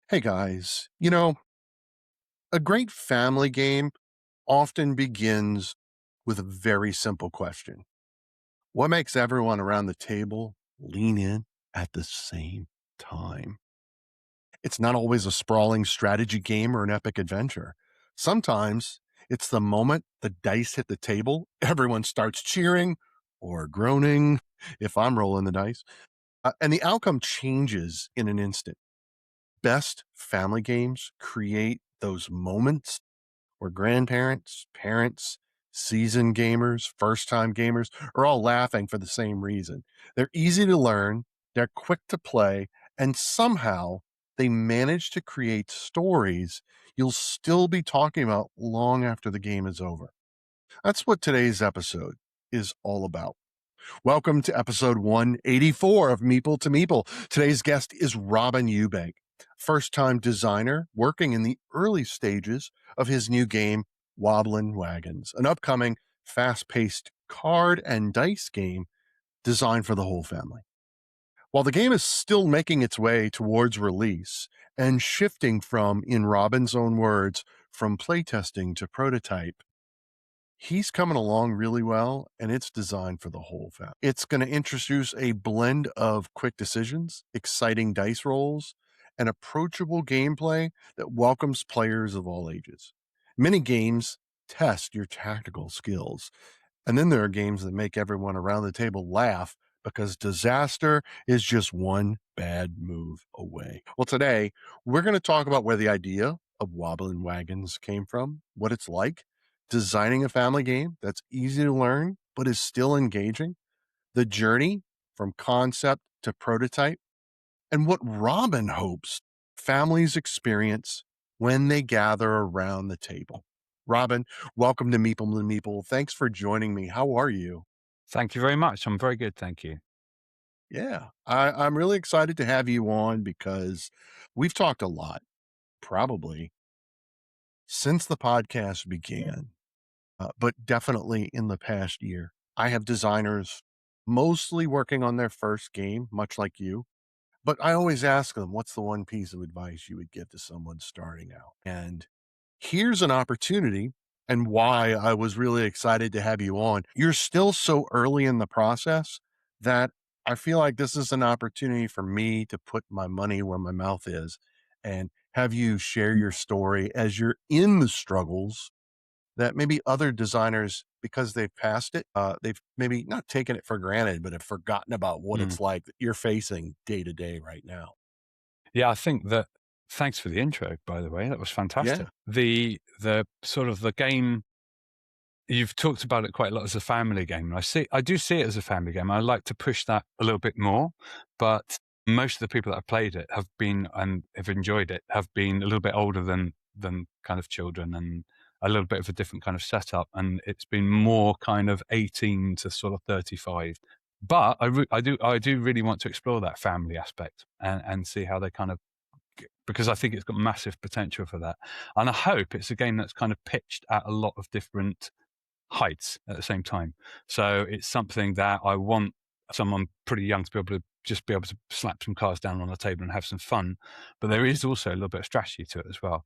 Hey guys, a great family game often begins with a very simple question. What makes everyone around the table lean in at the same time? It's not always a sprawling strategy game or an epic adventure. Sometimes it's the moment the dice hit the table, everyone starts cheering or groaning if I'm rolling the dice, and the outcome changes in an instant. Best family games create those moments where grandparents, parents, seasoned gamers, first time gamers are all laughing for the same reason. They're easy to learn, they're quick to play, and somehow they manage to create stories you'll still be talking about long after the game is over. That's what today's episode is all about. Welcome to episode 184 of Meeple to Meeple. Today's guest is Robin Ewbank, first time designer working in the early stages of his new game, Wobblin Wagons, an upcoming fast paced card and dice game designed for the whole family. While the game is still making its way towards release and shifting from, in Robin's own words, from playtesting to prototype, he's coming along really well, and it's designed for the whole family. It's going to introduce a blend of quick decisions, exciting dice rolls, and approachable gameplay that welcomes players of all ages. Many games test your tactical skills, and then there are games that make everyone around the table laugh because disaster is just one bad move away. Well, today we're going to talk about where the idea of wobbling wagons came from, what it's like designing a family game that's easy to learn but is still engaging, the journey from concept to prototype, and what Robin hopes families experience when they gather around the table. Robin, welcome to Meeple and Meeple. Thanks for joining me. How are you? Thank you very much. I'm very good, thank you. Yeah, I'm really excited to have you on because we've talked a lot, probably since the podcast began, but definitely in the past year. I have designers mostly working on their first game, much like you. But I always ask them, what's the one piece of advice you would give to someone starting out? And here's an opportunity and why I was really excited to have you on. You're still so early in the process that I feel like this is an opportunity for me to put my money where my mouth is and have you share your story as you're in the struggles that maybe other designers, because they've passed it, they've maybe not taken it for granted, but have forgotten about what Mm. it's like that you're facing day to day right now. Yeah, I think that thanks for the intro, by the way, that was Yeah. fantastic. The sort of the game, you've talked about it quite a lot as a family game, and I do see it as a family game. I like to push that a little bit more, but most of the people that have played it have been and have enjoyed it, have been a little bit older than kind of children and a little bit of a different kind of setup, and it's been more kind of 18 to sort of 35. But I do really want to explore that family aspect and see how they kind of, because I think it's got massive potential for that. And I hope it's a game that's kind of pitched at a lot of different heights at the same time. So it's something that I want someone pretty young to be able to just be able to slap some cards down on the table and have some fun. But there is also a little bit of strategy to it as well.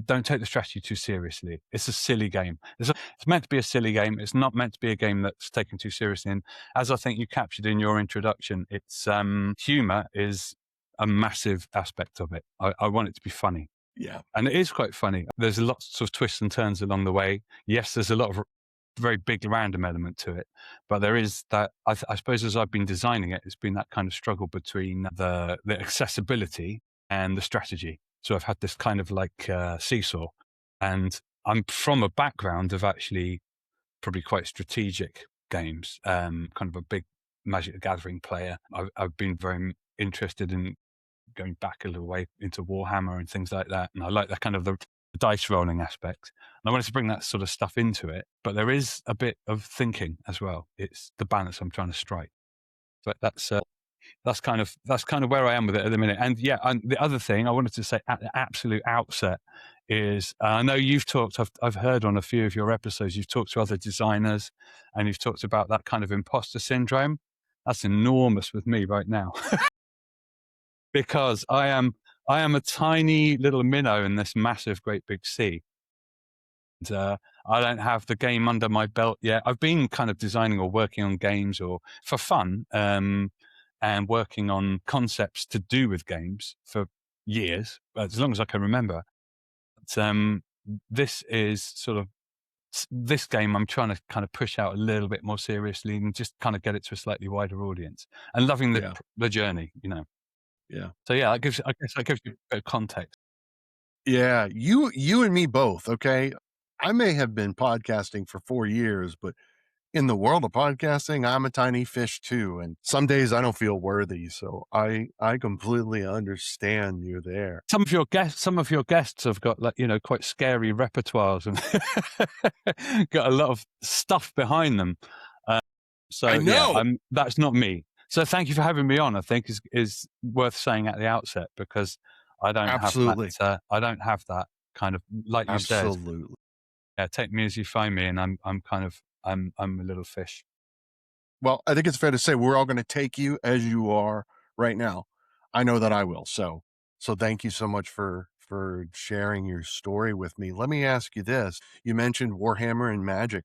Don't take the strategy too seriously. It's a silly game. It's meant to be a silly game. It's not meant to be a game that's taken too seriously. And as I think you captured in your introduction, it's humor is a massive aspect of it. I want it to be funny. Yeah. And it is quite funny. There's lots of twists and turns along the way. Yes, there's a lot of very big random element to it, but there is that. I suppose as I've been designing it, it's been that kind of struggle between the accessibility and the strategy. So I've had this kind of like seesaw, and I'm from a background of actually probably quite strategic games. Kind of a big Magic the Gathering player. I've been very interested in going back a little way into Warhammer and things like that. And I like that kind of the dice rolling aspect. And I wanted to bring that sort of stuff into it, but there is a bit of thinking as well. It's the balance I'm trying to strike. But that's kind of where I am with it at the minute. And yeah, and the other thing I wanted to say at the absolute outset is I know you've talked. I've heard on a few of your episodes you've talked to other designers, and you've talked about that kind of imposter syndrome. That's enormous with me right now because I am a tiny little minnow in this massive, great big sea. And, I don't have the game under my belt yet. I've been kind of designing or working on games or for fun, and working on concepts to do with games for years, as long as I can remember. But, this is sort of this game I'm trying to kind of push out a little bit more seriously and just kind of get it to a slightly wider audience and loving Yeah, the journey, you know. yeah. So yeah, that gives I guess that gives you a bit of context. Yeah, you and me both, okay? I may have been podcasting for 4 years, but in the world of podcasting, I'm a tiny fish too, and some days I don't feel worthy, so I completely understand you there. Some of your guests have got like, you know, quite scary repertoires and got a lot of stuff behind them. Uh, I so yeah, know! that's not me. So thank you for having me on. I think is worth saying at the outset because Absolutely, I don't have that kind of like you said. absolutely. Yeah, take me as you find me, and I'm kind of I'm a little fish. Well, I think it's fair to say we're all gonna take you as you are right now. I know that I will, so thank you so much for sharing your story with me. Let me ask you this, you mentioned Warhammer and Magic.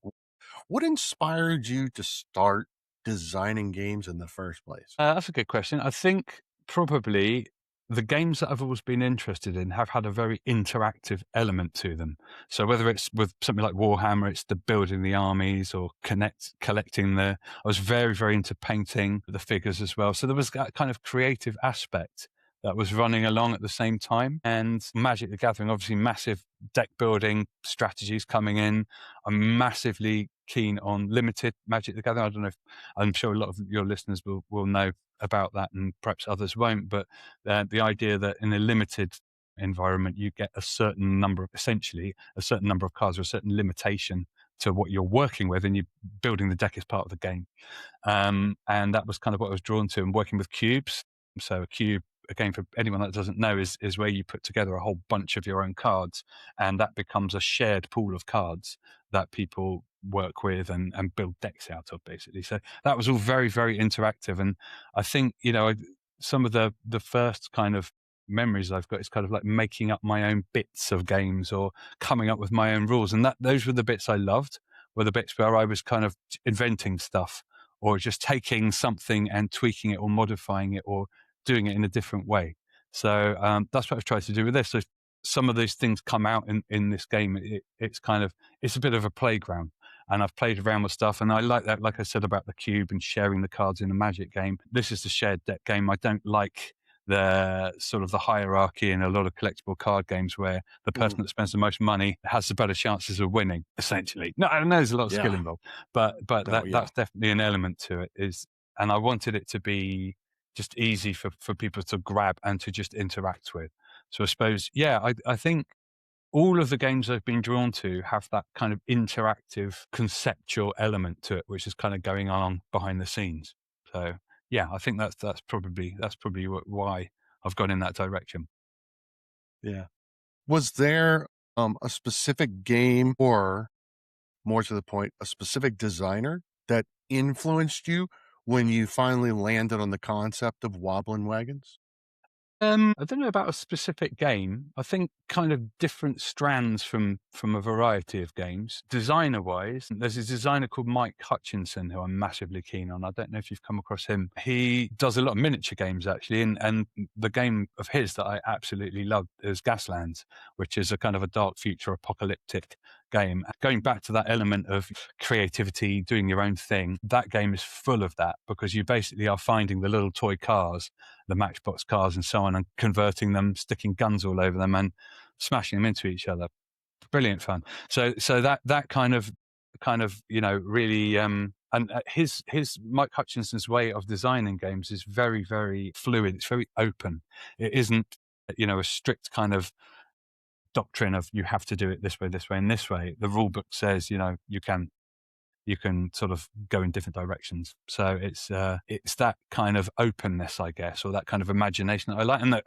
What inspired you to start designing games in the first place? That's a good question. I think probably the games that I've always been interested in have had a very interactive element to them. So whether it's with something like Warhammer, it's the building the armies or collecting the. I was very, very into painting the figures as well. So there was that kind of creative aspect that was running along at the same time. And Magic the Gathering, obviously, massive deck building strategies coming in. I'm massively keen on limited Magic the Gathering. I don't know if I'm sure a lot of your listeners will know about that, and perhaps others won't. But the idea that in a limited environment, you get a certain number of, essentially, a certain number of cards or a certain limitation to what you're working with, and you building the deck is part of the game. And that was kind of what I was drawn to, and working with cubes. So a cube, again, for anyone that doesn't know, is where you put together a whole bunch of your own cards, and that becomes a shared pool of cards that people work with and build decks out of, basically. So that was all very, very interactive. And I think, you know, some of the first kind of memories I've got is kind of like making up my own bits of games or coming up with my own rules. And that those were the bits I loved, were the bits where I was kind of inventing stuff or just taking something and tweaking it or modifying it or doing it in a different way. So that's what I've tried to do with this. So some of these things come out in this game. It's kind of it's a bit of a playground, and I've played around with stuff, and I like that. Like I said about the cube and sharing the cards in a Magic game, this is the shared deck game. I don't like the sort of the hierarchy in a lot of collectible card games where the person Mm, that spends the most money has the better chances of winning. Essentially, no, I know there's a lot of skill yeah. involved, but No, yeah. that's definitely an element to it. Is and I wanted it to be just easy for people to grab and to just interact with. So I suppose, yeah, I think all of the games I've been drawn to have that kind of interactive conceptual element to it, which is kind of going on behind the scenes. So yeah, I think that's probably why I've gone in that direction. Yeah. Was there, a specific game or, more to the point, a specific designer that influenced you when you finally landed on the concept of Wobblin Wagons? I don't know about a specific game. I think kind of different strands from a variety of games. Designer wise, there's a designer called Mike Hutchinson who I'm massively keen on. I don't know if you've come across him. He does a lot of miniature games actually, and the game of his that I absolutely love is Gaslands, which is a kind of a dark future apocalyptic game. Going back to that element of creativity, doing your own thing, that game is full of that because you basically are finding the little toy cars, the Matchbox cars and so on, and converting them, sticking guns all over them and smashing them into each other. Brilliant fun. So that kind of, you know, really, and his Mike Hutchinson's way of designing games is very, very fluid. It's very open. It isn't, you know, a strict kind of doctrine of you have to do it this way, and this way. The rule book says, you know, you can sort of go in different directions. So it's that kind of openness, I guess, or that kind of imagination that I like. And that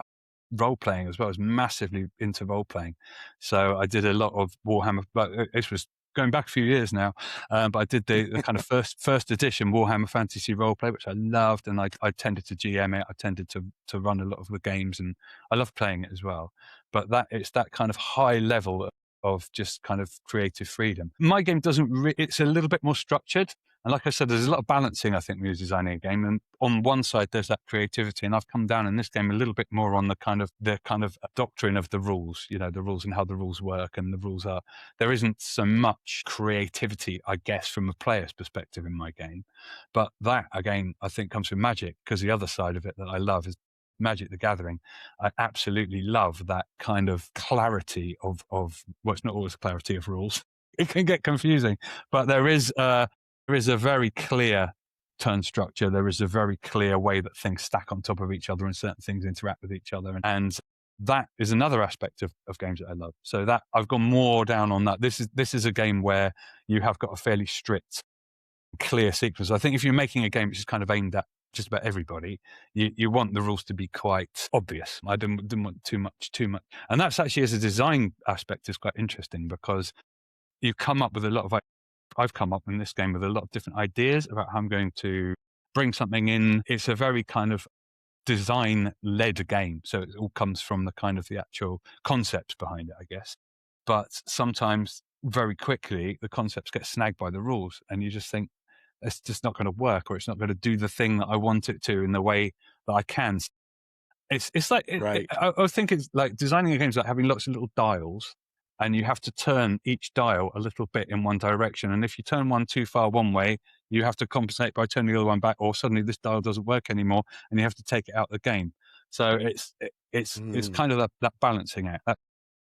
role playing as well. I was massively into role playing. So I did a lot of Warhammer, but this was going back a few years now, but I did the kind of first edition Warhammer Fantasy Roleplay, which I loved, and I tended to GM it. I tended to run a lot of the games, and I love playing it as well. But it's that kind of high level of just kind of creative freedom. My game doesn't. It's a little bit more structured. And like I said, there's a lot of balancing, I think, when you're designing a game. And on one side, there's that creativity. And I've come down in this game a little bit more on the kind of doctrine of the rules, the rules and how the rules work. And the rules are, there isn't so much creativity, I guess, from a player's perspective in my game. But that, again, I think comes from Magic, because the other side of it that I love is Magic the Gathering. I absolutely love that kind of clarity of well, it's not always clarity of rules. It can get confusing, but there is a very clear turn structure. There is a very clear way that things stack on top of each other and certain things interact with each other. And that is another aspect of games that I love. So that I've gone more down on that. This is a game where you have got a fairly strict, clear sequence. I think if you're making a game which is kind of aimed at just about everybody, you want the rules to be quite obvious. I didn't want too much. And that's actually, as a design aspect, is quite interesting, because you come up with a lot of, I've come up in this game with a lot of different ideas about how I'm going to bring something in. It's a very kind of design-led game, so it all comes from the kind of the actual concepts behind it, I guess. But sometimes, very quickly, the concepts get snagged by the rules, and you just think it's just not going to work, or it's not going to do the thing that I want it to in the way that I can. It's like Right. I think it's like designing a game is like having lots of little dials, and you have to turn each dial a little bit in one direction. And if you turn one too far one way, you have to compensate by turning the other one back, or suddenly this dial doesn't work anymore, and you have to take it out of the game. So it's Mm, kind of that balancing act.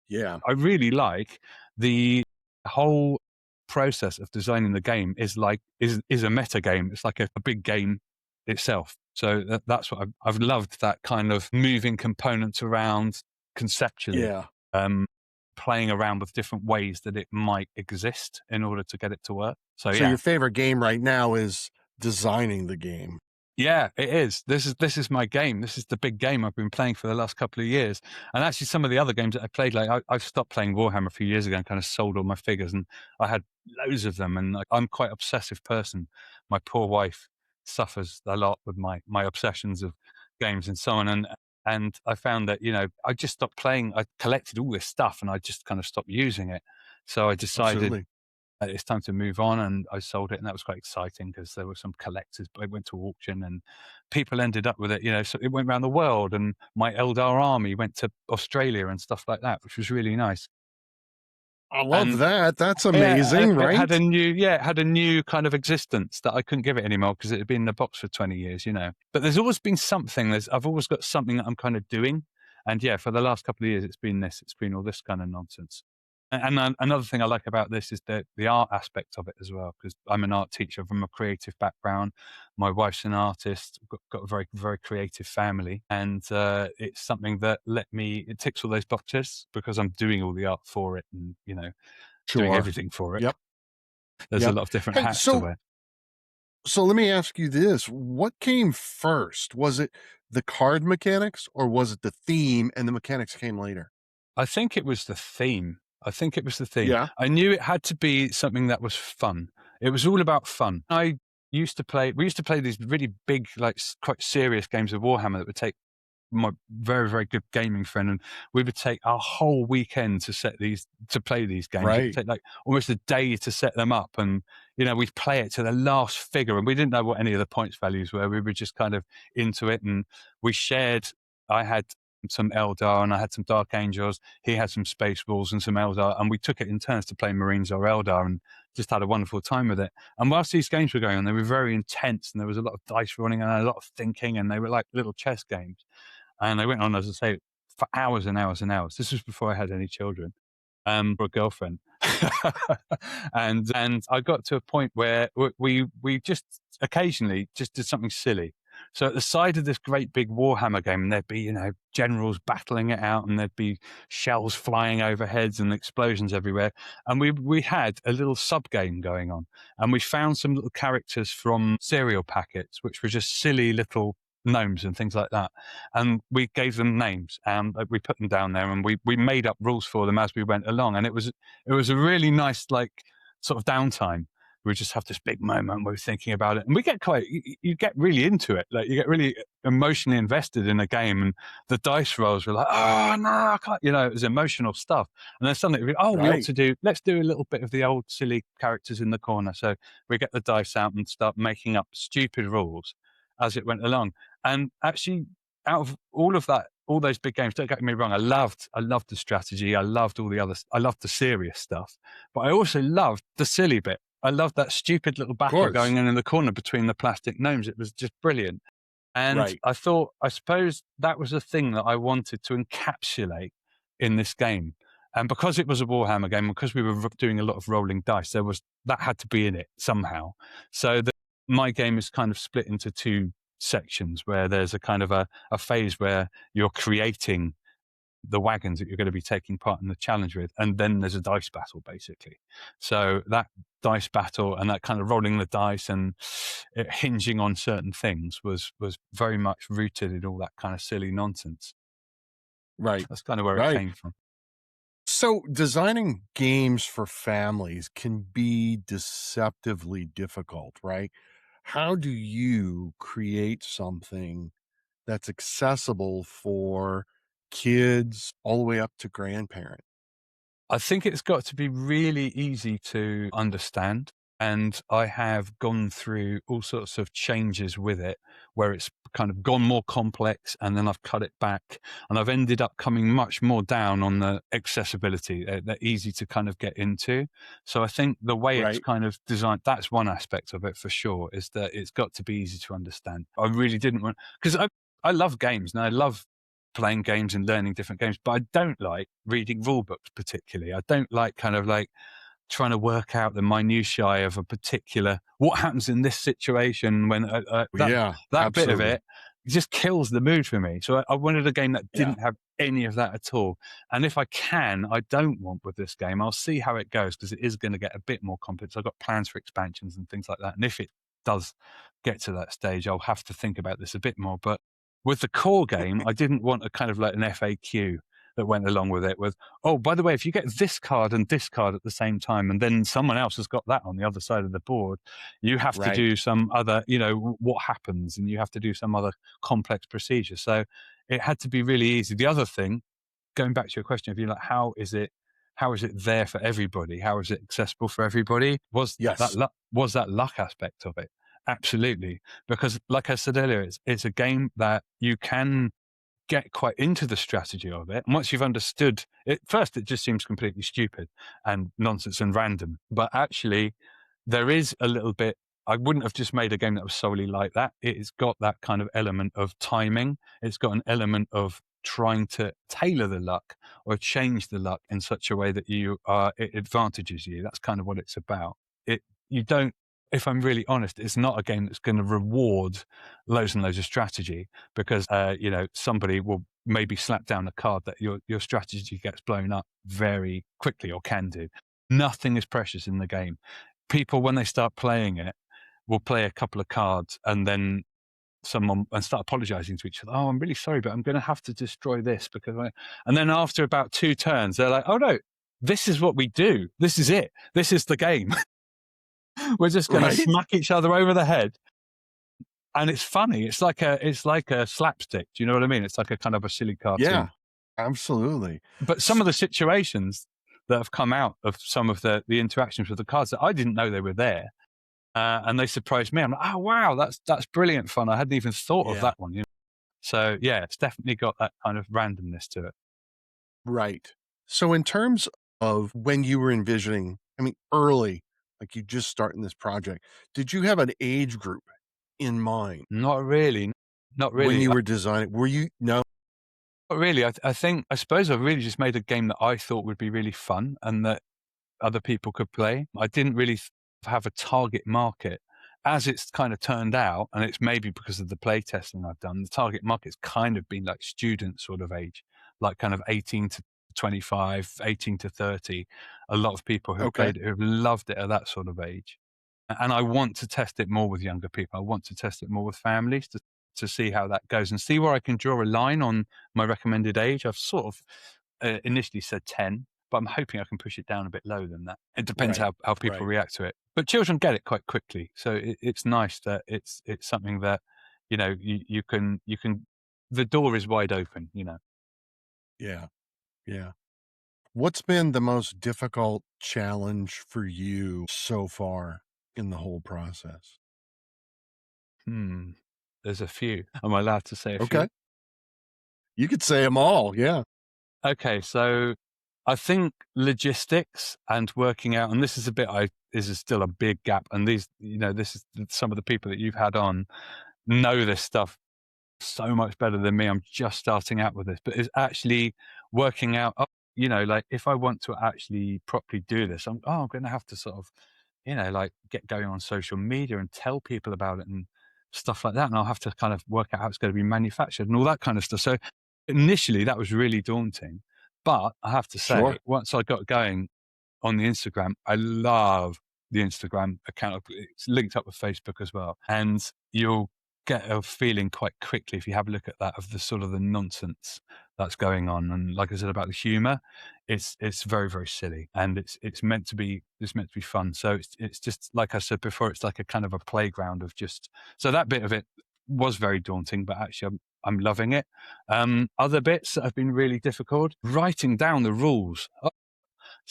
yeah. I really like the whole process of designing the game is a meta game. It's like a big game itself. So that's what I've loved, that kind of moving components around conceptually, Yeah. um, playing around with different ways that it might exist in order to get it to work. So So yeah, your favorite game right now is designing the game. yeah, it is. This is my game. This is the big game I've been playing for the last couple of years. And actually, some of the other games that I played, like I've stopped playing Warhammer a few years ago and kind of sold all my figures, and I had loads of them. And like, I'm quite an obsessive person. My poor wife suffers a lot with my obsessions of games and so on. And I found that I just stopped playing. I collected all this stuff, and I just kind of stopped using it. So I decided Absolutely. it's time to move on, and I sold it, and that was quite exciting because there were some collectors. But it went to auction, and people ended up with it. So it went around the world, and my Eldar army went to Australia and stuff like that, which was really nice. I love And that. That's yeah, amazing, it had right? a new kind of existence that I couldn't give it anymore because it had been in the box for 20 years. But there's always been something. I've always got something that I'm kind of doing, and yeah, for the last couple of years, it's been this. It's been all this kind of nonsense. And another thing I like about this is the art aspect of it as well, because I'm an art teacher from a creative background. My wife's an artist, got a very, very creative family, and it's something that it ticks all those boxes because I'm doing all the art for it, and doing Sure. everything for it. Yep. There's a Yep. lot of different Hey, hats to so wear. so let me ask you this. What came first? Was it the card mechanics, or was it the theme and the mechanics came later? I think it was the theme. I think it was the theme. Yeah. I knew it had to be something that was fun. It was all about fun. We used to play these really big, like quite serious games of Warhammer that would take my very, very good gaming friend, and we would take our whole weekend to play these games. It would Right. take like almost a day to set them up, and we'd play it to the last figure, and we didn't know what any of the points values were. We were just kind of into it, and we shared. I had some Eldar, and I had some Dark Angels. He had some Space Wolves and some Eldar, and we took it in turns to play Marines or Eldar, and just had a wonderful time with it. And whilst these games were going on, they were very intense, and there was a lot of dice rolling and a lot of thinking, and they were like little chess games. And they went on, as I say, for hours and hours and hours. This was before I had any children, or a girlfriend. And I got to a point where we just occasionally just did something silly. So at the side of this great big Warhammer game, and there'd be generals battling it out, and there'd be shells flying overheads and explosions everywhere. And we had a little sub game going on, and we found some little characters from cereal packets, which were just silly little gnomes and things like that, and we gave them names, and we put them down there, and we made up rules for them as we went along, and it was a really nice, like, sort of downtime. We just have this big moment where we're thinking about it, and we get quite, you get really into it. Like you get really emotionally invested in a game, and the dice rolls were like, oh no, I can't, it was emotional stuff. And then suddenly, oh, we ought Right. to let's do a little bit of the old silly characters in the corner. So we get the dice out and start making up stupid rules as it went along. And actually, out of all of that, all those big games, don't get me wrong, I loved the strategy. I loved all the other, I loved the serious stuff, but I also loved the silly bit. I loved that stupid little Of battle course. going on in the corner between the plastic gnomes. It was just brilliant. And Right. I thought, I suppose that was the thing that I wanted to encapsulate in this game. And because it was a Warhammer game, because we were doing a lot of rolling dice, that had to be in it somehow. So my game is kind of split into two sections where there's a kind of a phase where you're creating the wagons that you're going to be taking part in the challenge with, and then there's a dice battle basically. So that dice battle and that kind of rolling the dice and it hinging on certain things was very much rooted in all that kind of silly nonsense. Right. That's kind of where it Right. came from. So designing games for families can be deceptively difficult, right? How do you create something that's accessible for kids all the way up to grandparents? I think it's got to be really easy to understand. And I have gone through all sorts of changes with it where it's kind of gone more complex and then I've cut it back and I've ended up coming much more down on the accessibility. They're easy to kind of get into. So I think the way it's Right. kind of designed, that's one aspect of it for sure, is that it's got to be easy to understand. I really didn't want, because I love games and I love playing games and learning different games, but I don't like reading rule books particularly. I don't like kind of like trying to work out the minutiae of a particular, what happens in this situation when Yeah, that bit of absolutely. it just kills the mood for me. So I wanted a game that Yeah. didn't have any of that at all. And if I can, I don't want with this game. I'll see how it goes because it is going to get a bit more complex. I've got plans for expansions and things like that. And if it does get to that stage, I'll have to think about this a bit more. But with the core game, I didn't want a kind of like an FAQ that went along with it with, oh, by the way, if you get this card and this card at the same time, and then someone else has got that on the other side of the board, you have to Right. do some other, what happens, and you have to do some other complex procedure. So it had to be really easy. The other thing, going back to your question of you like, how is it there for everybody? How is it accessible for everybody? Yes. Was that luck aspect of it? Absolutely. Because like I said earlier, it's a game that you can get quite into the strategy of it. And once you've understood it, first it just seems completely stupid and nonsense and random. But actually, there is a little bit. I wouldn't have just made a game that was solely like that. It's got that kind of element of timing. It's got an element of trying to tailor the luck or change the luck in such a way that it advantages you. That's kind of what it's about. You don't, if I'm really honest, it's not a game that's going to reward loads and loads of strategy because somebody will maybe slap down a card that your strategy gets blown up very quickly or can do. Nothing is precious in the game. People, when they start playing it, will play a couple of cards and then start apologizing to each other. Oh, I'm really sorry, but I'm going to have to destroy this because and then after about 2 turns, they're like, oh no, this is what we do. This is it. This is the game. We're just going to Right. smack each other over the head. And it's funny. It's like a slapstick. Do you know what I mean? It's like a kind of a silly Yeah, cartoon. absolutely. But some S- of the situations that have come out of some of the interactions with the cards that I didn't know they were there, and they surprised me. I'm like, oh wow, that's brilliant fun. I hadn't even thought of yeah. that one. So yeah, it's definitely got that kind of randomness to it. Right. So in terms of when you were envisioning, I mean, early, like you just starting this project, did you have an age group in mind Not really, not when really. you were designing? Were you no? Not really. I suppose I really just made a game that I thought would be really fun and that other people could play. I didn't really have a target market. As it's kind of turned out, and it's maybe because of the play testing I've done, the target market's kind of been like student sort of age, like kind of 18 to 25, 18 to 30. A lot of people who've Okay. played it, who've loved it at that sort of age. And I want to test it more with younger people. I want to test it more with families to see how that goes and see where I can draw a line on my recommended age. I've sort of initially said 10, but I'm hoping I can push it down a bit lower than that. It depends Right. how people Right. react to it. But children get it quite quickly, so it's nice that it's something that you can. The door is wide open. Yeah. Yeah. What's been the most difficult challenge for you so far in the whole process? Hmm. There's a few. Am I allowed to say a few? Okay. You could say them all. Yeah. Okay, so I think logistics and working out, and this is a bit this is still a big gap. And this is some of the people that you've had on know this stuff so much better than me. I'm just starting out with this, but it's actually working out, like if I want to actually properly do this, I'm going to have to sort of, like get going on social media and tell people about it and stuff like that. And I'll have to kind of work out how it's going to be manufactured and all that kind of stuff. So initially that was really daunting, but I have to say, Sure. once I got going on the Instagram. I love the Instagram account. It's linked up with Facebook as well. And you'll get a feeling quite quickly if you have a look at that of the sort of the nonsense that's going on. And like I said about the humor, it's very, very silly. And it's meant to be fun. So it's just like I said before, it's like a kind of a playground of just so that bit of it was very daunting, but actually I'm loving it. Other bits that have been really difficult, writing down the rules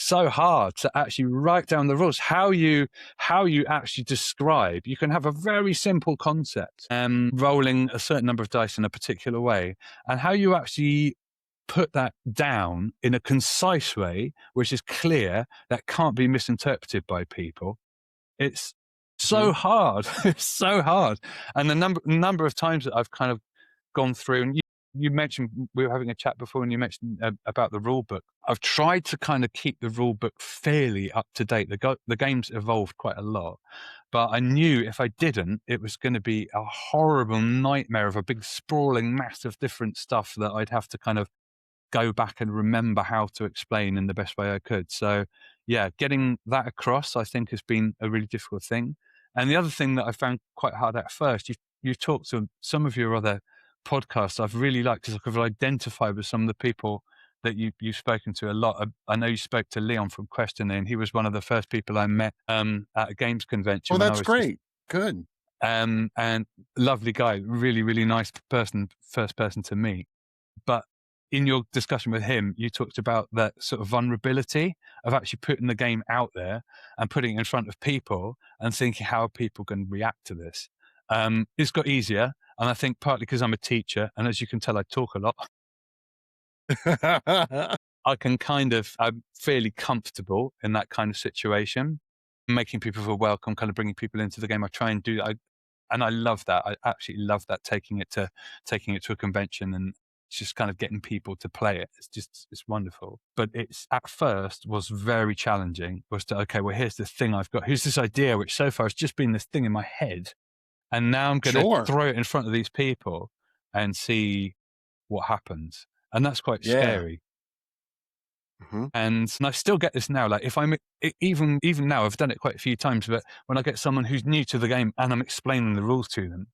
so hard to actually write down the rules. How you actually describe. You can have a very simple concept, rolling a certain number of dice in a particular way, and how you actually put that down in a concise way, which is clear, that can't be misinterpreted by people. It's Mhm. so hard. It's so hard, and the number of times that I've kind of gone through, and you mentioned we were having a chat before, and you mentioned about the rule book. I've tried to kind of keep the rule book fairly up to date. The game's evolved quite a lot, but I knew if I didn't, it was going to be a horrible nightmare of a big sprawling mass of different stuff that I'd have to kind of go back and remember how to explain in the best way I could. So, yeah, getting that across, I think, has been a really difficult thing. And the other thing that I found quite hard at first, you've talked to some of your other podcasts I've really liked because I could identify with some of the people that you've spoken to a lot. I know you spoke to Leon from Questioning, and he was one of the first people I met at a games Oh, convention when I that's was just great. Good. and lovely guy, really, really nice person, first person to meet. But in your discussion with him, you talked about that sort of vulnerability of actually putting the game out there and putting it in front of people and thinking how are people going to react to this. It's got easier, and I think partly because I'm a teacher, and as you can tell, I talk a lot. I'm fairly comfortable in that kind of situation, making people feel welcome, kind of bringing people into the game. I try and do that. And I love that. I absolutely love that taking it to a convention and just kind of getting people to play it. It's wonderful. But it's at first was very challenging. Was to okay, well here's the thing I've got. Here's this idea which so far has just been this thing in my head, and now I'm going to Sure. throw it in front of these people and see what happens. And that's quite Yeah. scary. Mhm. And I still get this now. Like if I'm even now, I've done it quite a few times. But when I get someone who's new to the game and I'm explaining the rules to them,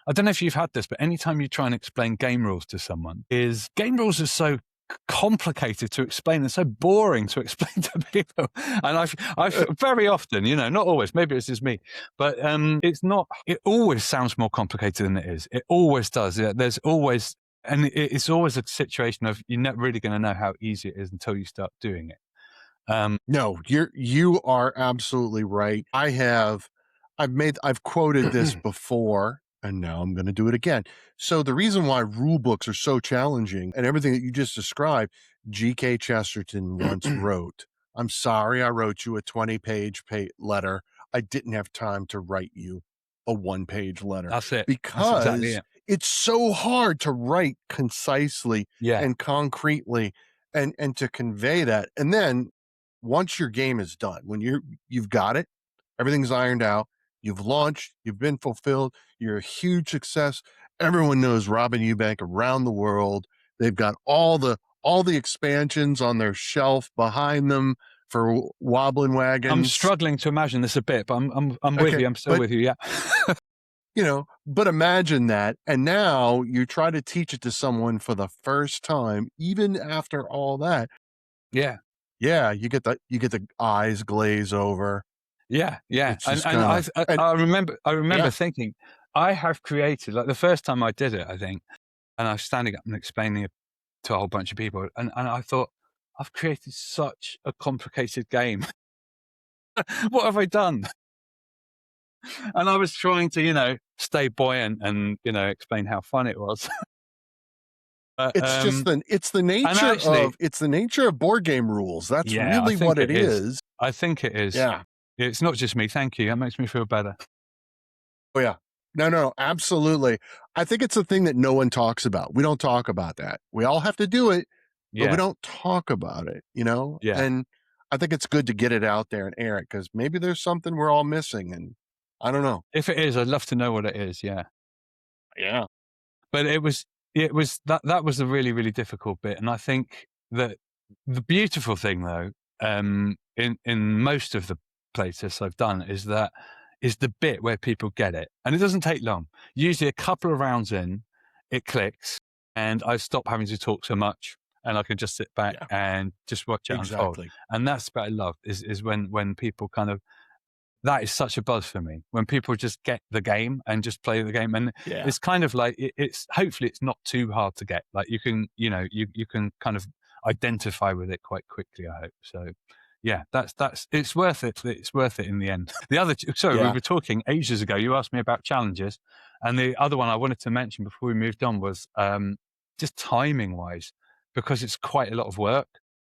I don't know if you've had this, but anytime you try and explain game rules to someone, is game rules are so complicated to explain and so boring to explain to people. And I've very often, not always, maybe it's just me, but it's not. It always sounds more complicated than it is. It always does. Yeah, there's always, and it's always a situation of you're not really going to know how easy it is until you start doing it. No, you are absolutely right. I've quoted this before, and now I'm going to do it again. So the reason why rule books are so challenging and everything that you just described, G.K. Chesterton once wrote, "I'm sorry I wrote you a 20-page letter. I didn't have time to write you a one-page letter That's it. That's exactly because it. it's so hard to write concisely Yeah. and concretely and to convey that. And then once your game is done, when you've got it, everything's ironed out, you've launched, you've been fulfilled, you're a huge success. Everyone knows Robin Ewbank around the world. They've got all the expansions on their shelf behind them for Wobblin I'm Wagons. struggling to imagine this a bit, but I'm with Okay, you. I'm still but with you. Yeah. but imagine that. And now you try to teach it to someone for the first time, even after all that. Yeah. Yeah, you get the eyes glaze over. Yeah, yeah, It's and just and kinda and I remember yeah, thinking, I have created like, the first time I did it, I think, and I was standing up and explaining it to a whole bunch of people, and I thought, "I've created such a complicated game. What have I done?" And I was trying to, stay buoyant and, explain how fun it was. But, and actually it's the nature of board game rules. That's yeah, I really think what it it is. is. I think it is. Yeah. It's not just me, thank you, that makes me feel better. Oh, yeah. No, no, absolutely. I think it's a thing that no one talks about. We don't talk about that. We all have to do it, but we Yeah, don't talk about it, you know? yeah. And I think it's good to get it out there and air it because maybe there's something we're all missing, and I don't know. If it is, I'd love to know what it is, yeah. Yeah. But it was that was a really, really difficult bit, and I think that the beautiful thing though, in most of the playtests I've done is the bit where people get it, and it doesn't take long. Usually a couple of rounds in, it clicks, and I've stopped having to talk so much, and I can just sit back Yeah. and just watch it unfold. Exactly. And that's what I love is when people kind of that is such a buzz for me when people just get the game and just play the game, and Yeah. it's kind of like it's hopefully it's not too hard to get. Like you can, you can kind of identify with it quite quickly. I hope so. Yeah, that's it's worth it. It's worth it in the end. The other, sorry, we Yeah. were talking ages ago. You asked me about challenges, and the other one I wanted to mention before we moved on was just timing wise, because it's quite a lot of work,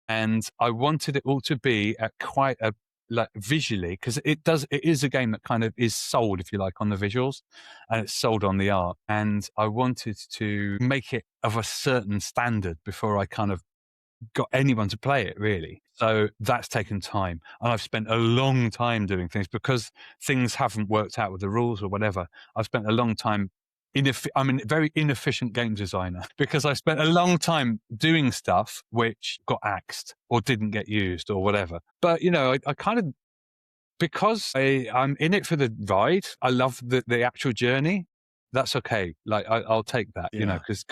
and I wanted it all to be at quite a like visually, because it is a game that kind of is sold, if you like, on the visuals, and it's sold on the art, and I wanted to make it of a certain standard before I kind of got anyone to play it, really. So that's taken time, and I've spent a long time doing things because things haven't worked out with the rules or whatever. I've spent a long time I'm a very inefficient game designer because I spent a long time doing stuff which got axed or didn't get used or whatever. But I kind of, because I'm in it for the ride. I love the actual journey. That's okay. Like I'll take that, Yeah. because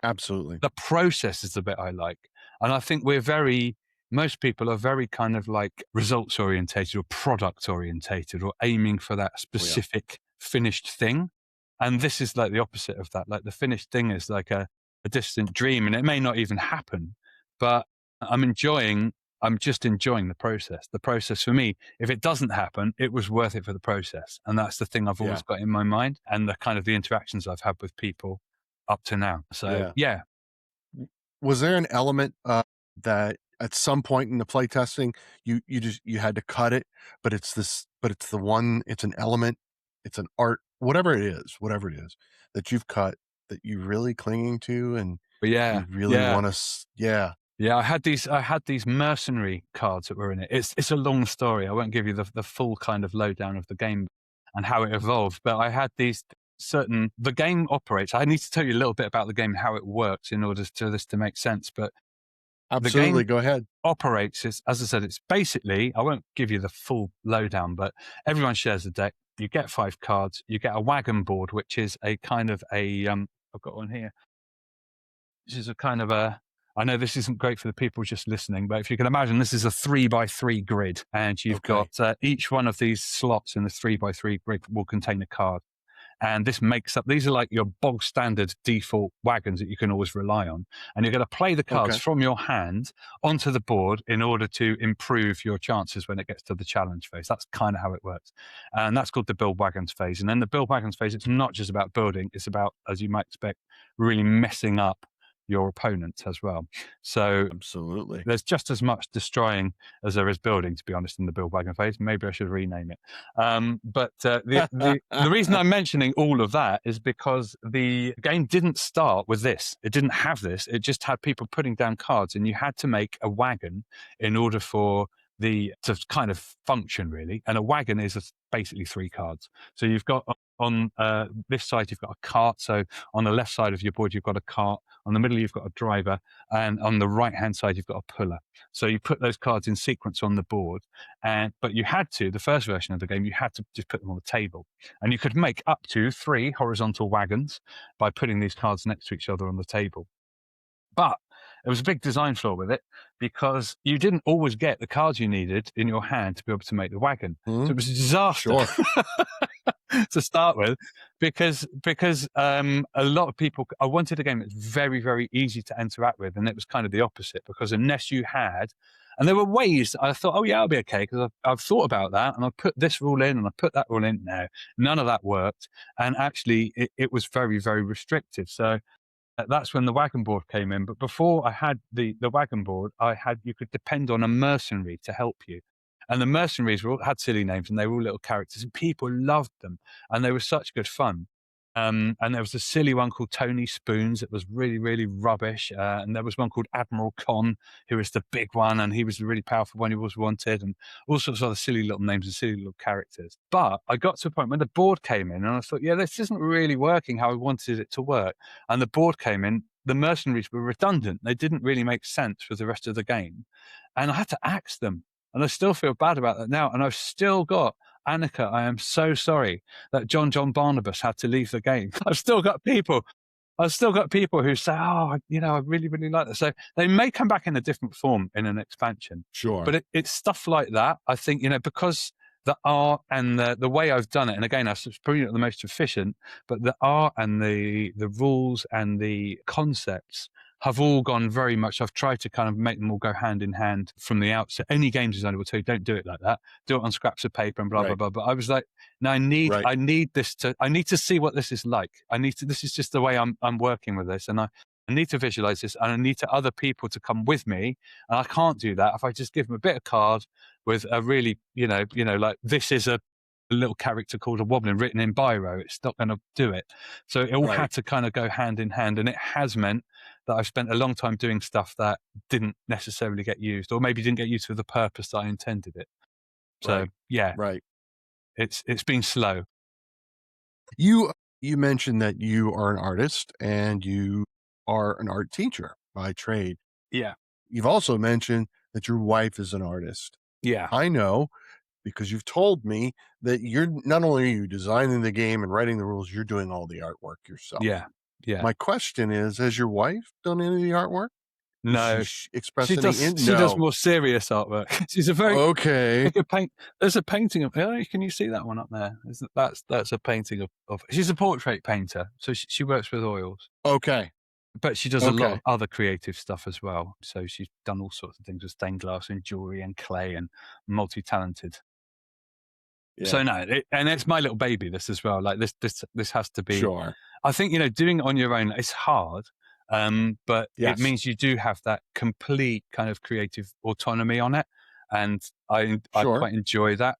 Absolutely. the process is the bit I like. And I think most people are very kind of like results orientated or product orientated or aiming for that Oh, yeah. specific finished thing. And this is like the opposite of that. Like the finished thing is like a distant dream, and it may not even happen, but I'm just enjoying the process. The process for me, if it doesn't happen, it was worth it for the process. And that's the thing I've Yeah. always got in my mind, and the kind of the interactions I've had with people up to now. So Yeah. yeah, Was there an element, that at some point in the playtesting, you had to cut it, but it's the one it's an element, it's an art, whatever it is, that you've cut that you're really clinging to and but yeah, you really yeah, wanna yeah. yeah. I had these mercenary cards that were in it. It's a long story. I won't give you the full kind of lowdown of the game and how it evolved, but I had these certain the game operates. I need to tell you a little bit about the game, how it works in order for this to make sense. But the Absolutely, game go ahead. operates is, as I said, it's basically, I won't give you the full lowdown, but everyone shares a deck. You get 5 cards. You get a wagon board, which is a kind of I've got one here. This is a kind of a. I know this isn't great for the people just listening, but if you can imagine, this is a 3x3 grid, and you've got Okay, each one of these slots in the 3x3 grid will contain a card. And this makes up, these are like your bog standard default wagons that you can always rely on. And you're going to play the cards okay, from your hand onto the board in order to improve your chances when it gets to the challenge phase. That's kind of how it works. And that's called the build wagons phase. And then the build wagons phase, it's not just about building, it's about, as you might expect, really messing up your opponents as well. So absolutely. there's just as much destroying as there is building, to be honest, in the build wagon phase. Maybe I should rename it. But the reason I'm mentioning all of that is because the game didn't start with this. It didn't have this. It just had people putting down cards, and you had to make a wagon in order for the to kind of function really. And a wagon is basically 3 cards. So you've got on this side you've got a cart. So on the left side of your board you've got a cart. On the middle you've got a driver, and on the right hand side you've got a puller. So you put those cards in sequence on the board, but you had to, the first version of the game, you had to just put them on the table, and you could make up to 3 horizontal wagons by putting these cards next to each other on the table. But there was a big design flaw with it because you didn't always get the cards you needed in your hand to be able to make the wagon. So Mhm. it was a disaster Sure. to start with, because a lot of people. I wanted a game that's very very easy to interact with, and it was kind of the opposite because unless you had. And there were ways I thought, oh yeah, I'll be okay because I've thought about that and I put this rule in and I put that rule in. No, none of that worked, and actually it was very very restrictive. So that's when the wagon board came in. But before I had the wagon board, you could depend on a mercenary to help you. And the mercenaries had silly names and they were all little characters and people loved them and they were such good fun. And there was a silly one called Tony Spoons. It was really, really rubbish. And there was one called Admiral Con, who was the big one, and he was the really powerful one who was wanted, and all sorts of other silly little names and silly little characters. But I got to a point when the board came in, and I thought, yeah, this isn't really working how I wanted it to work. And the board came in, the mercenaries were redundant. They didn't really make sense for the rest of the game. And I had to axe them. And I still feel bad about that now. And I've still got Annika, I am so sorry that John Barnabas had to leave the game. I've still got people who say, "Oh, I really, really like that." So they may come back in a different form in an expansion, Sure. but it's stuff like that. I think because the art and the way I've done it, and again, it's probably not the most efficient, but the art and the rules and the concepts have all gone very much. I've tried to kind of make them all go hand in hand from the outset. Any game designer will tell you, don't do it like that. Do it on scraps of paper and blah blah Right. blah. But I was like, no, Right. I need to see what this is like. This is just the way I'm working with this, and I need to visualize this, and I need other people to come with me, and I can't do that if I just give them a bit of card with a really, like this is a little character called a Wobblin written in biro. It's not going to do it. So it all Right. had to kind of go hand in hand, and it has meant that I've spent a long time doing stuff that didn't necessarily get used, or maybe didn't get used for the purpose that I intended it. So Right. yeah, Right. it's been slow. You you mentioned that you are an artist and you are an art teacher by trade. Yeah, You've also mentioned that your wife is an artist. yeah, I know because you've told me that you're not only are you designing the game and writing the rules, you're doing all the artwork yourself. yeah, yeah. My question is, has your wife done any of the artwork? Does she No, express any in she does no. more serious artwork. She's a very Okay. good paint. There's a painting of. Oh, can you see that one up there? That's a painting of. She's a portrait painter, so she works with oils, Okay. but she does a lot of Okay. other creative stuff as well. So she's done all sorts of things with stained glass and jewelry and clay and multi-talented. Yeah. So no, and it's my little baby. This as well. Like this has to be. Sure. I think doing it on your own is hard, but it Yes. means you do have that complete kind of creative autonomy on it, and I Sure. quite enjoy that.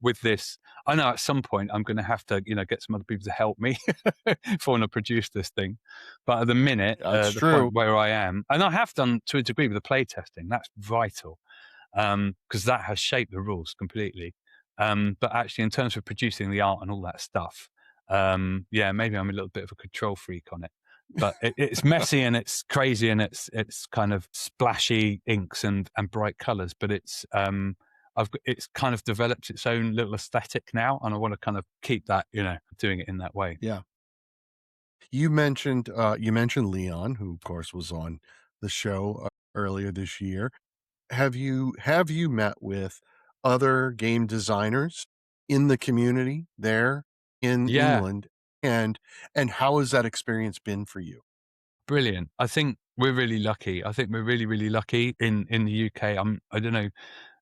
With this, I know at some point I'm going to have to get some other people to help me if I want to produce this thing, but at the minute, That's the point true. where I am, and I have done to a degree with the playtesting. That's vital because that has shaped the rules completely. But actually, in terms of producing the art and all that stuff, yeah, maybe I'm a little bit of a control freak on it. But it's messy and it's crazy and it's kind of splashy inks and bright colours. But it's kind of developed its own little aesthetic now, and I want to kind of keep that, doing it in that way. Yeah. You mentioned Leon, who of course was on the show earlier this year. Have you met with other game designers in the community there in Yeah, England? And how has that experience been for you? brilliant. I think we're really lucky. I think we're really, really lucky in the UK. I don't know.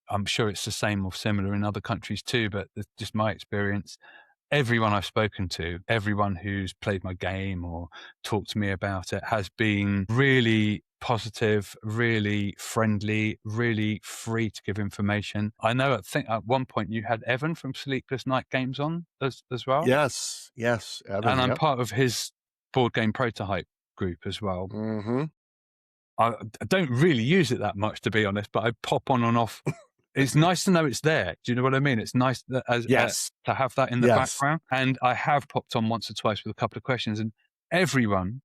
I'm sure it's the same or similar in other countries too, but it's just my experience. Everyone I've spoken to, everyone who's played my game or talked to me about it has been really positive, really friendly, really free to give information. I think at one point you had Evan from Sleepless Night Games on as well. Yes. Yes, Evan, And I'm yep. part of his board game prototype group as well. Mhm. I don't really use it that much, to be honest, but I pop on and off. It's nice to know it's there. Do you know what I mean? It's nice that Yes. to have that in the Yes. background. And I have popped on once or twice with a couple of questions, and everyone,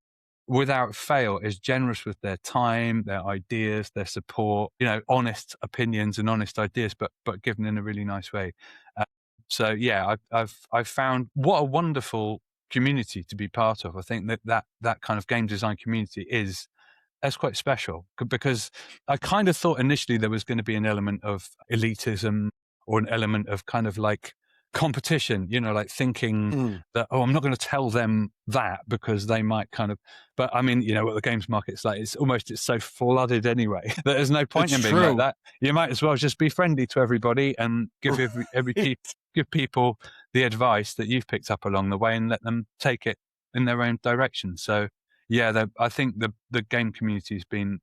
without fail, is generous with their time, their ideas, their support. Honest opinions and honest ideas, but given in a really nice way. Uh, so yeah, I've found what a wonderful community to be part of. I think that kind of game design community is that's quite special because I kind of thought initially there was going to be an element of elitism or an element of kind of like competition, like thinking Mm. that, oh, I'm not going to tell them that because they might kind of, but I mean, what the games market's like, it's so flooded anyway that there's no point It's in being like true. that. You might as well just be friendly to everybody and Right. give people the advice that you've picked up along the way and let them take it in their own direction. So yeah, I think the game community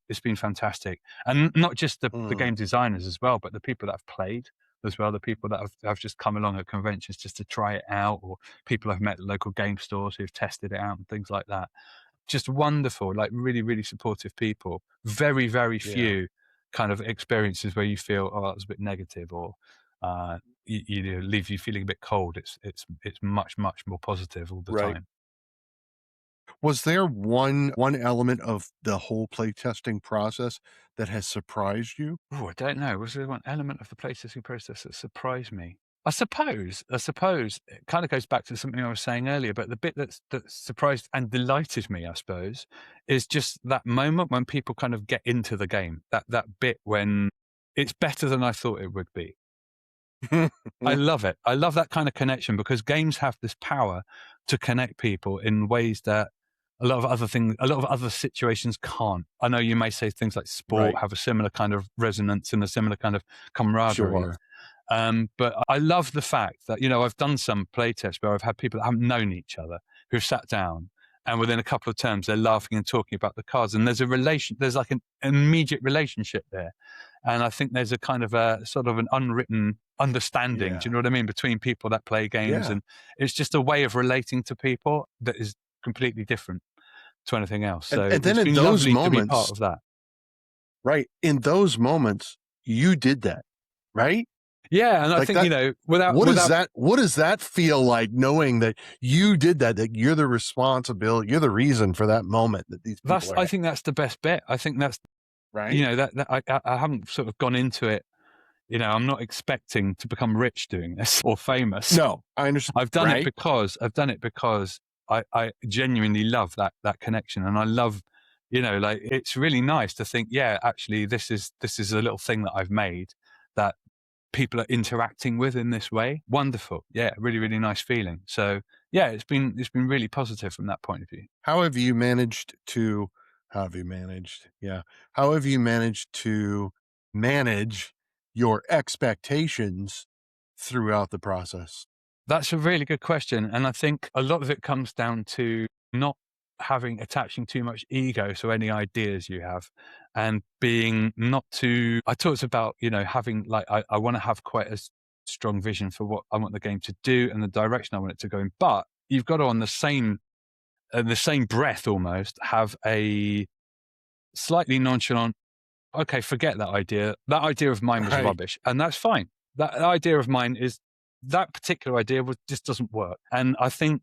it's been fantastic, and not just the Mm. game designers as well, but the people that have played as well, the people that have just come along at conventions just to try it out, or people I've met at local game stores who've tested it out and things like that. Just wonderful, like really, really supportive people. Very, very Yeah. few kind of experiences where you feel, oh, that was a bit negative, or leave you feeling a bit cold. It's much, much more positive all the Right. time. Was there one element of the whole playtesting process that has surprised you? Oh, I don't know. Was there one element of the playtesting process that surprised me? I suppose it kind of goes back to something I was saying earlier, but the bit that surprised and delighted me, I suppose, is just that moment when people kind of get into the game. That bit when it's better than I thought it would be. I love it. I love that kind of connection because games have this power to connect people in ways that a lot of other situations can't. I know you may say things like sport Right. have a similar kind of resonance and a similar kind of camaraderie. Sure. But I love the fact that, I've done some playtests where I've had people that haven't known each other who've sat down and within a couple of terms, they're laughing and talking about the cards. And there's like an immediate relationship there. And I think there's a kind of a sort of an unwritten understanding. Do you Yeah. know what I mean? Between people that play games. Yeah. And it's just a way of relating to people that is completely different to anything else. So And then it's in been those lovely to be part moments, of that. right, in those moments, you did that, right? Yeah. And I Like think, that without what does that feel like knowing that you did that, that you're the responsibility, you're the reason for that moment that these people are I having, think that's the best bit. I think that's, right? that I haven't sort of gone into it. I'm not expecting to become rich doing this or famous. No, I understand, right? I've done it because I genuinely love that connection. And I love, like it's really nice to think, yeah, actually this is a little thing that I've made that people are interacting with in this way. Wonderful. Yeah, really, really nice feeling. So yeah, it's been really positive from that point of view. How have you managed to how have you managed? Yeah. How have you managed to manage your expectations throughout the process? That's a really good question. And I think a lot of it comes down to not attaching too much ego to any ideas you have and being not too, I talked about, having like, I want to have quite a strong vision for what I want the game to do and the direction I want it to go in. But you've got to, on the same breath almost, have a slightly nonchalant, okay, forget that idea. That idea of mine was Right. rubbish. And that's fine. That idea of mine is, that particular idea just doesn't work. And I think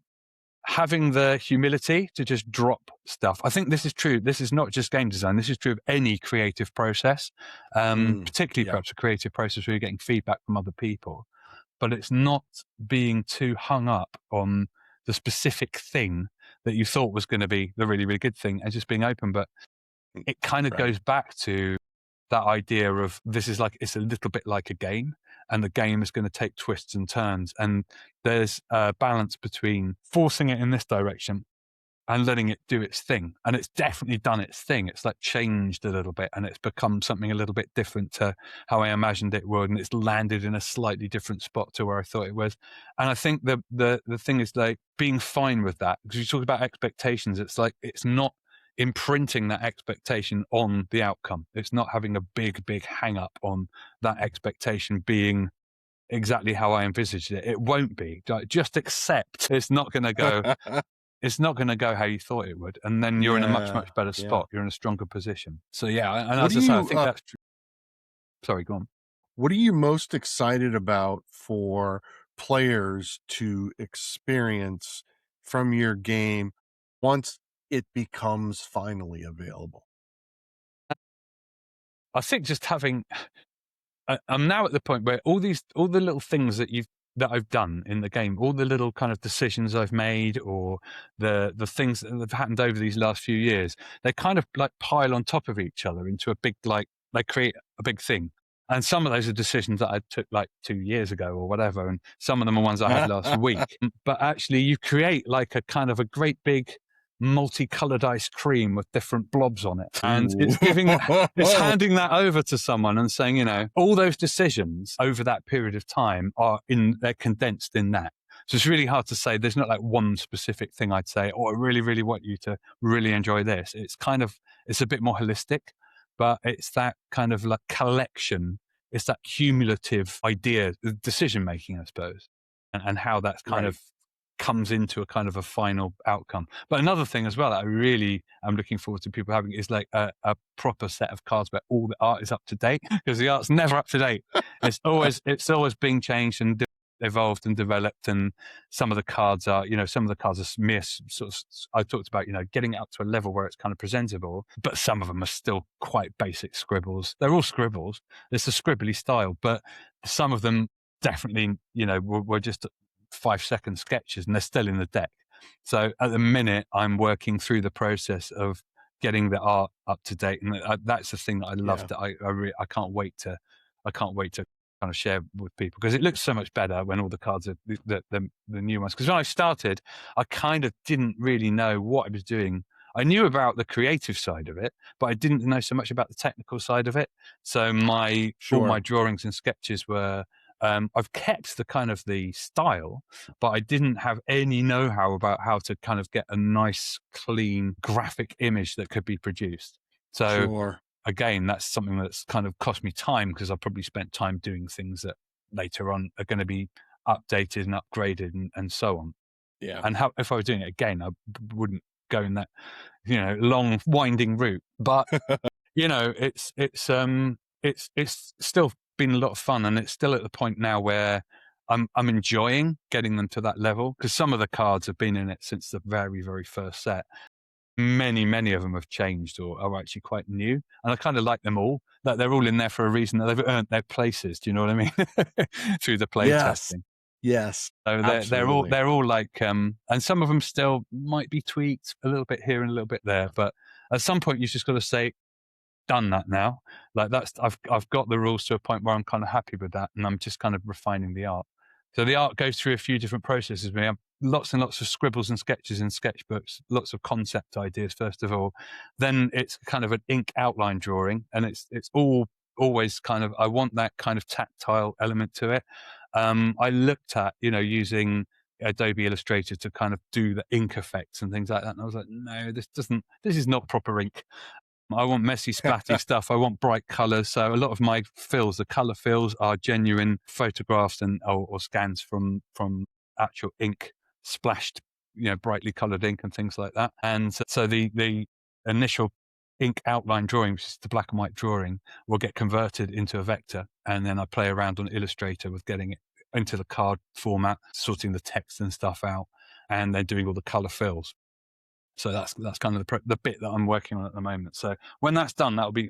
having the humility to just drop stuff. I think this is true. This is not just game design. This is true of any creative process, Mm, particularly yeah. perhaps a creative process where you're getting feedback from other people. But it's not being too hung up on the specific thing that you thought was going to be the really, really good thing and just being open. But Mm, it kind of right. goes back to that idea of it's a little bit like a game, and the game is going to take twists and turns. And there's a balance between forcing it in this direction and letting it do its thing. And it's definitely done its thing. It's like changed a little bit and it's become something a little bit different to how I imagined it would. And it's landed in a slightly different spot to where I thought it was. And I think the thing is like being fine with that, because you talk about expectations. It's like, it's not imprinting that expectation on the outcome. It's not having a big, big hang up on that expectation being exactly how I envisaged it. It won't be. Like, just accept it's not going to go how you thought it would. And then you're in a much, Yeah. much better Yeah. spot. You're in a stronger position. So yeah, and What as do I say, I you think that's true. Sorry, go on. what are you most excited about for players to experience from your game once it becomes finally available? I think just having, I'm now at the point where all the little things that that I've done in the game, all the little kind of decisions I've made, or the things that have happened over these last few years, they kind of like pile on top of each other into a big, like, they create a big thing. And some of those are decisions that I took like 2 years ago or whatever, and some of them are ones I had last week. But actually, you create like a kind of a great big multicolored ice cream with different blobs on it, and Ooh. it's handing that over to someone and saying, all those decisions over that period of time they're condensed in that. So it's really hard to say. There's not like one specific thing I'd say, oh, I really, really want you to really enjoy this. It's a bit more holistic, but it's that kind of like collection. It's that cumulative idea, decision making, I suppose, and how that's kind Right. of comes into a kind of a final outcome. But another thing as well that I really am looking forward to people having is like a proper set of cards where all the art is up to date, because the art's never up to date. It's always being changed and evolved and developed, and some of the cards are mere sort of, I talked about, getting it up to a level where it's kind of presentable, but some of them are still quite basic scribbles. They're all scribbles. It's a scribbly style, but some of them definitely, were just 5-second sketches, and they're still in the deck. So at the minute, I'm working through the process of getting the art up to date, and that's the thing that I love. Yeah. That I can't wait to kind of share with people, because it looks so much better when all the cards are the new ones. Because when I started, I kind of didn't really know what I was doing. I knew about the creative side of it, but I didn't know so much about the technical side of it. So all my Sure. drawings and sketches were, I've kept the kind of the style, but I didn't have any know-how about how to kind of get a nice, clean graphic image that could be produced. So Sure. again, that's something that's kind of cost me time, because I probably spent time doing things that later on are going to be updated and upgraded and so on. Yeah. And if I was doing it again, I wouldn't go in that, long winding route. But it's still been a lot of fun, and it's still at the point now where I'm enjoying getting them to that level, because some of the cards have been in it since the very, very first set. Many of them have changed or are actually quite new, and I kind of like them all. That they're all in there for a reason. That they've earned their places. Do you know what I mean? Through the play Yes. testing. Yes. So Absolutely. they're all like, and some of them still might be tweaked a little bit here and a little bit there, but at some point you've just got to say, done that now. Like I've got the rules to a point where I'm kind of happy with that, and I'm just kind of refining the art. So the art goes through a few different processes. We have lots and lots of scribbles and sketches in sketchbooks, lots of concept ideas first of all. Then it's kind of an ink outline drawing, and it's all always kind of, I want that kind of tactile element to it. I looked at using Adobe Illustrator to kind of do the ink effects and things like that, and I was like, no, this is not proper ink. I want messy, splatty stuff. I want bright colors. So a lot of my fills, the color fills, are genuine photographs or scans from actual ink, splashed, brightly colored ink and things like that. And so the initial ink outline drawing, which is the black and white drawing, will get converted into a vector, and then I play around on Illustrator with getting it into the card format, sorting the text and stuff out, and then doing all the color fills. So that's kind of the bit that I'm working on at the moment. So when that's done, that would be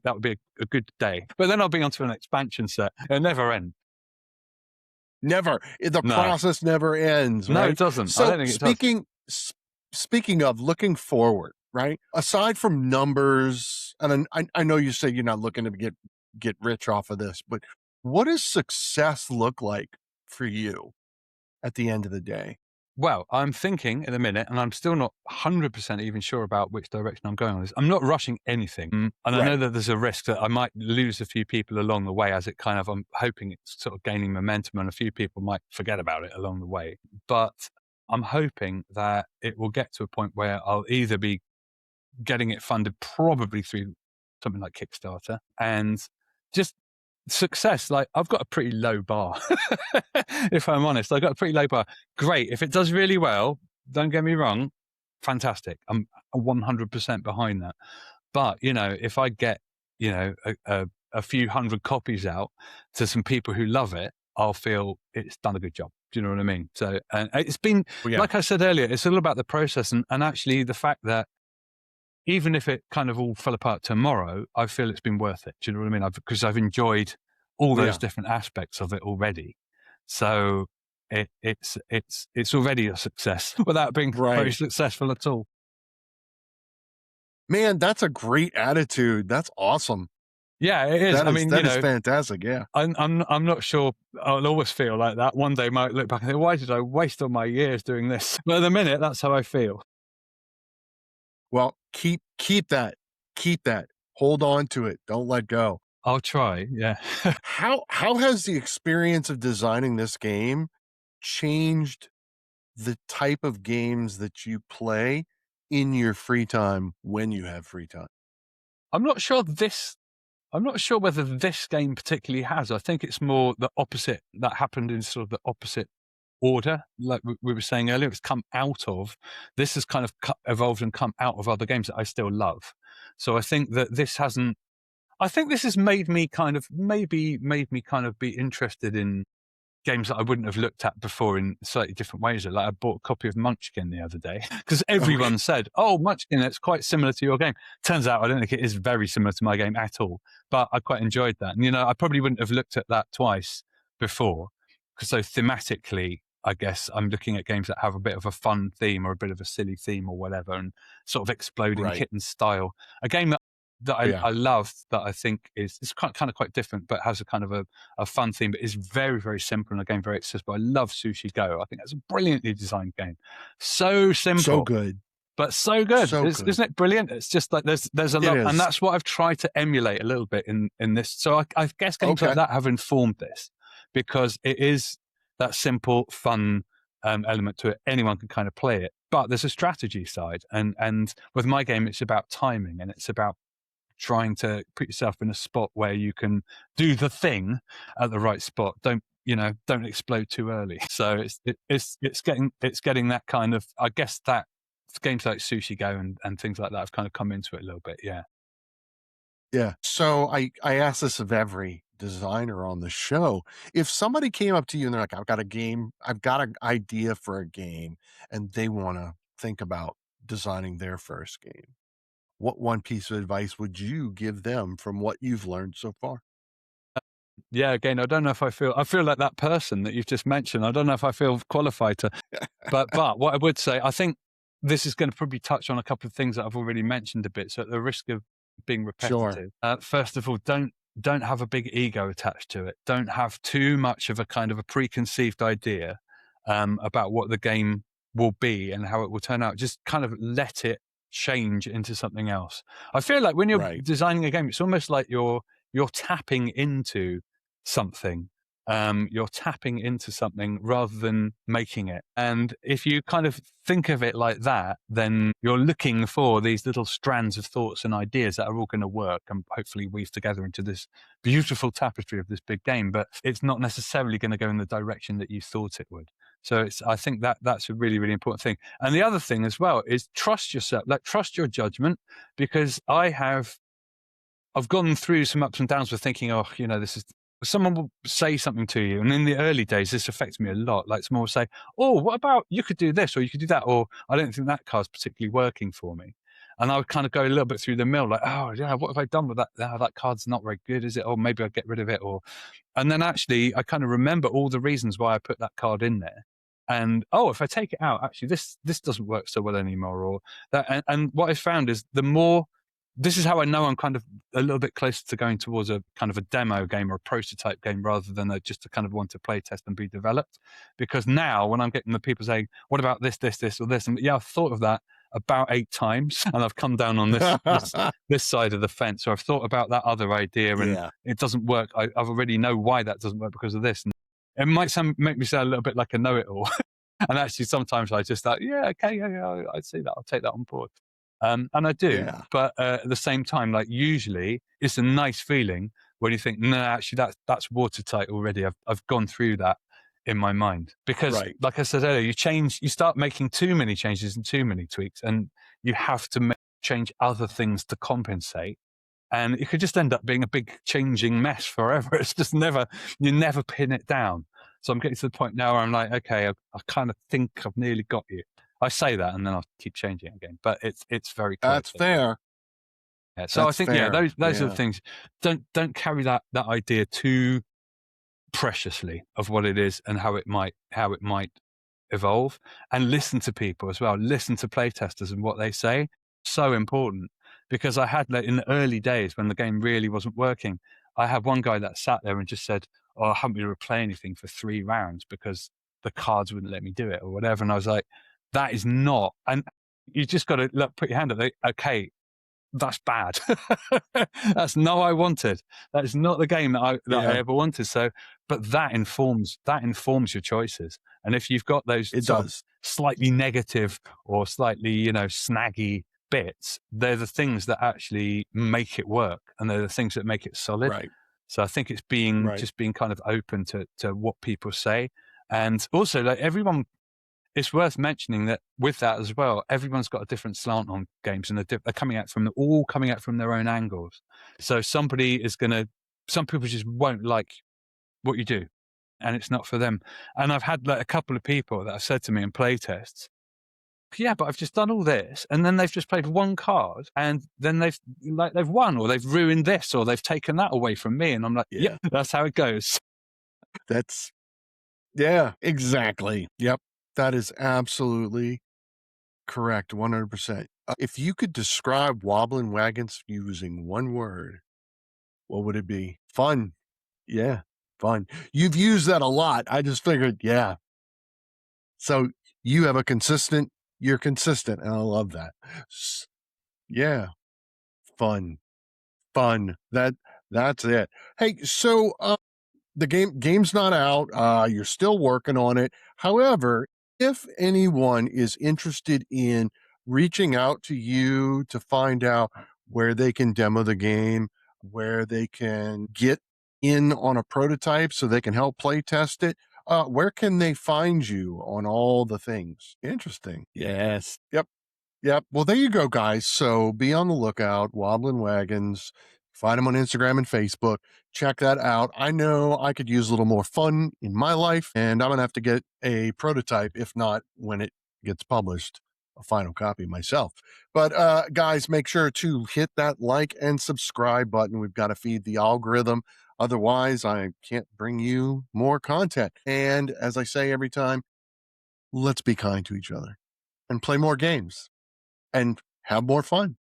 a good day. But then I'll be onto an expansion set. It'll never end. Never. The No, process never ends, no, it right? doesn't. I So don't think it does. speaking of looking forward, right? Aside from numbers, and I know you say you're not looking to get rich off of this, but what does success look like for you at the end of the day? Well, I'm thinking in a minute, and I'm still not 100% even sure about which direction I'm going on this. I'm not rushing anything. And I know Right. that there's a risk that I might lose a few people along the way, as it kind of, I'm hoping it's sort of gaining momentum, and a few people might forget about it along the way. But I'm hoping that it will get to a point where I'll either be getting it funded probably through something like Kickstarter, and just success. Like, I've got a pretty low bar. If I'm honest, I've got a pretty low bar. Great. If it does really well, don't get me wrong, fantastic. I'm 100% behind that. But, if I get, a few hundred copies out to some people who love it, I'll feel it's done a good job. Do you know what I mean? So, and it's been, Well, yeah. like I said earlier, it's all about the process, and actually the fact that even if it kind of all fell apart tomorrow, I feel it's been worth it. Do you know what I mean? Because I've enjoyed all Well, those yeah. different aspects of it already. So it's already a success without being very Right. successful at all. Man, that's a great attitude. That's awesome. Yeah, it is. I mean, That is fantastic, yeah. I'm not sure. I'll always feel like that. One day, I might look back and think, "Why did I waste all my years doing this?" But at the minute, that's how I feel. Well, keep that. Keep that. Hold on to it. Don't let go. I'll try. Yeah. How has the experience of designing this game changed the type of games that you play in your free time when you have free time? I'm not sure this I'm not sure whether this game particularly has. I think it's more the opposite that happened in sort of the opposite order. Like we were saying earlier, it's come out of this has kind of evolved and come out of other games that I still love. So I think that this hasn't. I think this has made me kind of maybe made me kind of be interested in games that I wouldn't have looked at before in slightly different ways. Like I bought a copy of Munchkin the other day because Okay. everyone said, "Oh, Munchkin, it's quite similar to your game." Turns out I don't think it is very similar to my game at all, but I quite enjoyed that. And I probably wouldn't have looked at that twice before because so thematically, I guess I'm looking at games that have a bit of a fun theme or a bit of a silly theme or whatever, and sort of exploding Right. kitten style. A game that Yeah. I love that I think is kind of quite different, but has a kind of a fun theme, but is very, very simple and again very accessible. I love Sushi Go. I think that's a brilliantly designed game. So So simple, good. but so good. So good. Isn't it brilliant? It's just like there's a It lot, and is. that's what I've tried to emulate a little bit in this. So I guess games like Okay. that have informed this because it is that simple, fun element to it. Anyone can kind of play it, but there's a strategy side, and with my game, it's about timing and it's about trying to put yourself in a spot where you can do the thing at the right spot. Don't explode too early. So it's getting that kind of, I guess, that games like Sushi Go and things like that have kind of come into it a little bit. Yeah. Yeah. So I ask this of every designer on the show. If somebody came up to you and they're like, "I've got a game, I've got an idea for a game," and they wanna think about designing their first game, what one piece of advice would you give them from what you've learned so far? Yeah, again, I feel like that person that you've just mentioned. I don't know if I feel qualified to. But what I would say, I think this is going to probably touch on a couple of things that I've already mentioned a bit. So at the risk of being Sure. repetitive, first of all, don't have a big ego attached to it. Don't have too much of a kind of a preconceived idea about what the game will be and how it will turn out. Just kind of let it change into something else. I feel like when you're Right. designing a game, it's almost like you're tapping into something. You're tapping into something rather than making it. And if you kind of think of it like that, then you're looking for these little strands of thoughts and ideas that are all going to work and hopefully weave together into this beautiful tapestry of this big game. But it's not necessarily going to go in the direction that you thought it would. So I think that's a really, really important thing. And the other thing as well is trust yourself, like trust your judgment, because I've gone through some ups and downs with thinking, oh, this is someone will say something to you. And in the early days, this affects me a lot. Like someone will say, oh, what about you could do this or you could do that? Or I don't think that card's particularly working for me. And I would kind of go a little bit through the mill, like, oh, yeah, what have I done with that? Oh, that card's not very good, is it? Or maybe I'll get rid of it. And then actually, I kind of remember all the reasons why I put that card in there. And oh, if I take it out, actually, this doesn't work so well anymore. Or that, and what I found is the more this is how I know I'm kind of a little bit closer to going towards a kind of a demo game or a prototype game rather than just a kind of one to play test and be developed. Because now when I'm getting the people saying, what about this, or this? And yeah, I've thought of that about 8 times and I've come down on this side of the fence. So I've thought about that other idea and Yeah. it doesn't work. I've already know why that doesn't work because of this. And it might make me sound a little bit like a know-it-all. And actually, sometimes I just like, yeah, okay, yeah, I see that. I'll take that on board. And I do, Yeah. but at the same time, like usually, it's a nice feeling when you think, no, actually, that's watertight already. I've gone through that in my mind because, Right. like I said earlier, you start making too many changes and too many tweaks, and you have to change other things to compensate. And it could just end up being a big changing mess forever. It's just you never pin it down. So I'm getting to the point now where I'm like, okay, I kind of think I've nearly got you. I say that and then I'll keep changing it again, but it's very close. That's I think. fair. Yeah. So I That's think, yeah, fair. those are the Yeah. things. Don't carry that idea preciously of what it is and how it might evolve, and listen to people as well. Listen to playtesters and what they say. So important, because I had in the early days when the game really wasn't working, I had one guy that sat there and just said, "Oh, I haven't been able to play anything for 3 rounds because the cards wouldn't let me do it or whatever." And I was like, "That is not." And you just got to put your hand up. Okay, that's bad. That's not what I wanted. That is not the game that I Yeah, ever wanted. So, but that informs your choices. And if you've got those it sort of does. slightly negative or slightly, snaggy bits, they're the things that actually make it work, and they're the things that make it solid. Right, So I think it's being right. just being kind of open to what people say, and also like everyone, it's worth mentioning that with that as well, everyone's got a different slant on games, and they're all coming at from their own angles. So some people just won't like what you do, and it's not for them. And I've had like a couple of people that have said to me in playtests, "Yeah, but I've just done all this," and then they've just played one card, and then they've won, or they've ruined this, or they've taken that away from me, and I'm like, "Yep, Yeah, that's how it goes." that's yeah, exactly. Yep, that is absolutely correct, 100%. If you could describe Wobblin Wagons using one word, what would it be? Fun. Yeah, fun. You've used that a lot. I just figured, yeah. So you have you're consistent, and I love that. S Yeah, fun, fun. That's it. Hey, so, the game's not out, you're still working on it. However, if anyone is interested in reaching out to you to find out where they can demo the game, where they can get in on a prototype so they can help play test it, where can they find you on all the things? Interesting. Yes. Yep. Yep. Well, there you go, guys. So be on the lookout. Wobblin Wagons. Find them on Instagram and Facebook. Check that out. I know I could use a little more fun in my life, and I'm gonna have to get a prototype, if not when it gets published, a final copy myself. But guys, make sure to hit that like and subscribe button. We've got to feed the algorithm. Otherwise, I can't bring you more content. And as I say every time, let's be kind to each other and play more games and have more fun.